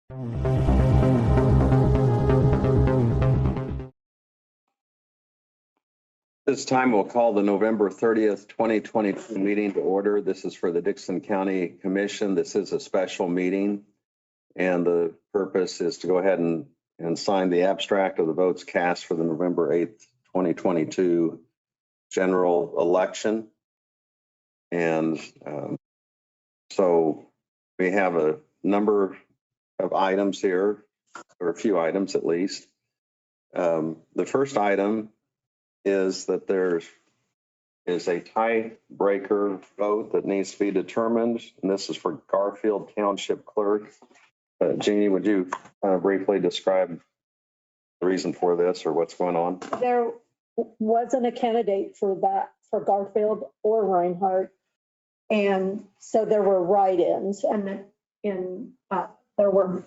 This time we'll call the November 30th, 2022 meeting to order. This is for the Dickson County Commission. This is a special meeting. And the purpose is to go ahead and sign the abstract of the votes cast for the November 8th, 2022 general election. And so we have a number of items here, or a few items at least. The first item is that there is a tiebreaker vote that needs to be determined, and this is for Garfield Township Clerk. Jeannie, would you briefly describe the reason for this or what's going on? There wasn't a candidate for that, for Garfield or Reinhardt, and so there were write-ins, and there were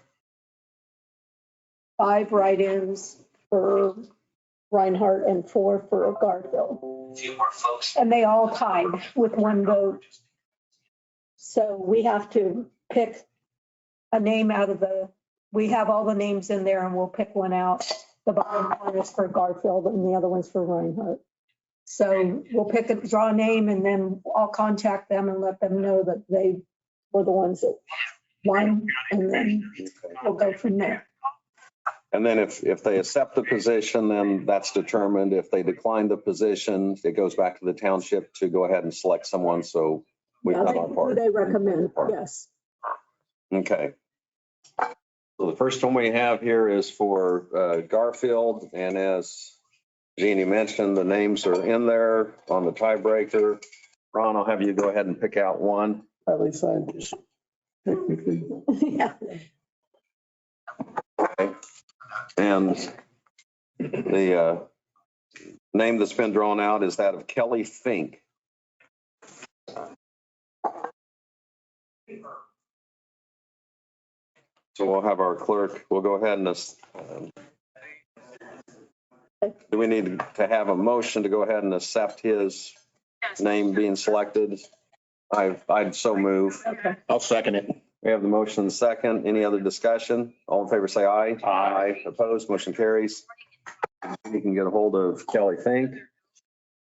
5 write-ins for Reinhardt and 4 for Garfield. A few more folks. And they all tied with 1 vote. So we have to pick a name out of we have all the names in there and we'll pick one out. The bottom one is for Garfield and the other one's for Reinhardt. So we'll draw a name and then I'll contact them and let them know that they were the ones that won, and then we'll go from there. And then if they accept the position, then that's determined. If they decline the position, it goes back to the township to go ahead and select someone. So we've done our part. They recommend, yes. Okay. So the first one we have here is for Garfield. And as Jeannie mentioned, the names are in there on the tiebreaker. Ron, I'll have you go ahead and pick out one. At least I just technically. Yeah. Okay. And the name that's been drawn out is that of Kelly Fink. So we'll have our clerk, we'll go ahead and do we need to have a motion to go ahead and accept his name being selected? I'd so move. Okay. I'll second it. We have the motion and second. Any other discussion? All in favor, say aye. Aye. Opposed, motion carries. We can get a hold of Kelly Fink.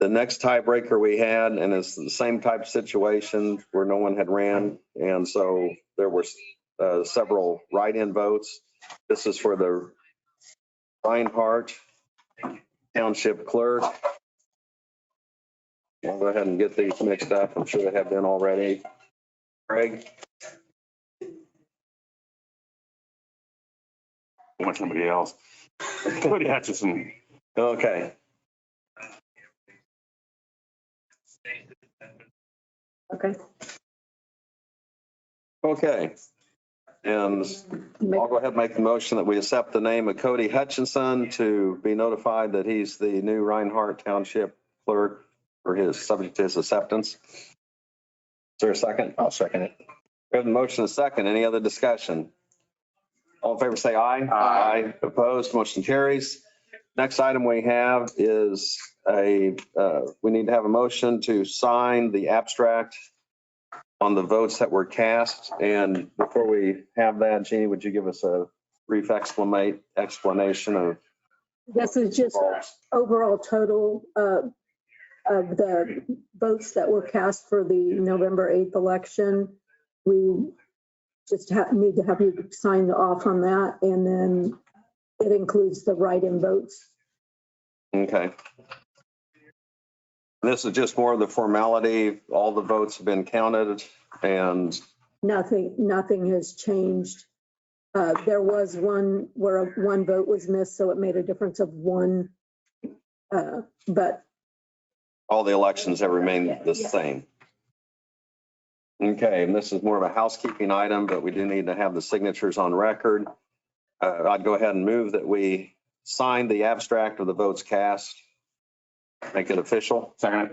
The next tiebreaker we had, and it's the same type of situation where no one had ran. And so there were several write-in votes. This is for the Reinhardt Township Clerk. I'll go ahead and get these mixed up. I'm sure they have been already. Craig? I want somebody else. Cody Hutchison. Okay. Okay. Okay. And I'll go ahead and make the motion that we accept the name of Cody Hutchinson to be notified that he's the new Reinhardt Township Clerk for his subject to his acceptance. Is there a second? I'll second it. We have the motion and second. Any other discussion? All in favor, say aye. Aye. Opposed, motion carries. Next item we have is we need to have a motion to sign the abstract on the votes that were cast. And before we have that, Jeannie, would you give us a brief explanation of? This is just overall total of the votes that were cast for the November 8th election. We just need to have you sign off on that, and then it includes the write-in votes. Okay. This is just more of the formality. All the votes have been counted and Nothing has changed. There was one where one vote was missed, so it made a difference of 1, but all the elections have remained the same. Okay, and this is more of a housekeeping item, but we do need to have the signatures on record. I'd go ahead and move that we sign the abstract of the votes cast. Make it official. Second.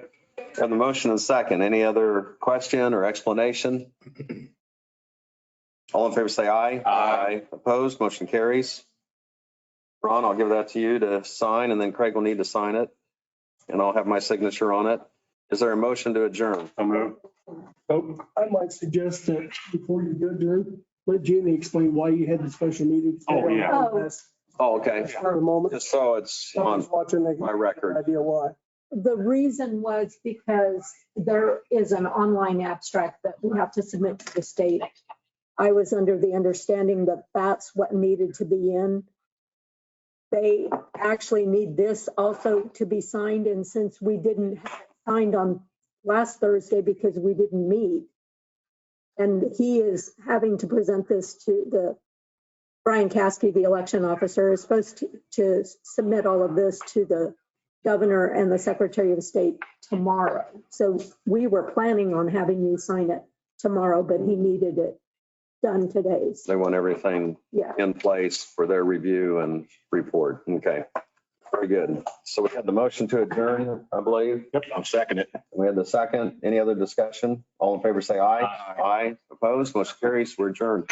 Have the motion and second. Any other question or explanation? All in favor, say aye. Aye. Opposed, motion carries. Ron, I'll give that to you to sign, and then Craig will need to sign it. And I'll have my signature on it. Is there a motion to adjourn? I'll move. Oh, I might suggest that before you go, Drew, let Jamie explain why you had the special meeting. Oh, yeah. Oh, okay. For a moment. Just so it's on Someone's watching, they my get record. an idea why. The reason was because there is an online abstract that we have to submit to the state. I was under the understanding that that's what needed to be in. They actually need this also to be signed, and since we didn't have it signed on last Thursday because we didn't meet, and he is having to present this to Brian Caskey, the election officer, is supposed to submit all of this to the governor and the secretary of state tomorrow. So we were planning on having you sign it tomorrow, but he needed it done today. They want everything Yeah. in place for their review and report. Okay. Very good. So we had the motion to adjourn, I believe. Yep, I'm second it. We had the second. Any other discussion? All in favor, say aye. Aye. Aye. Opposed? Motion carries. We're adjourned.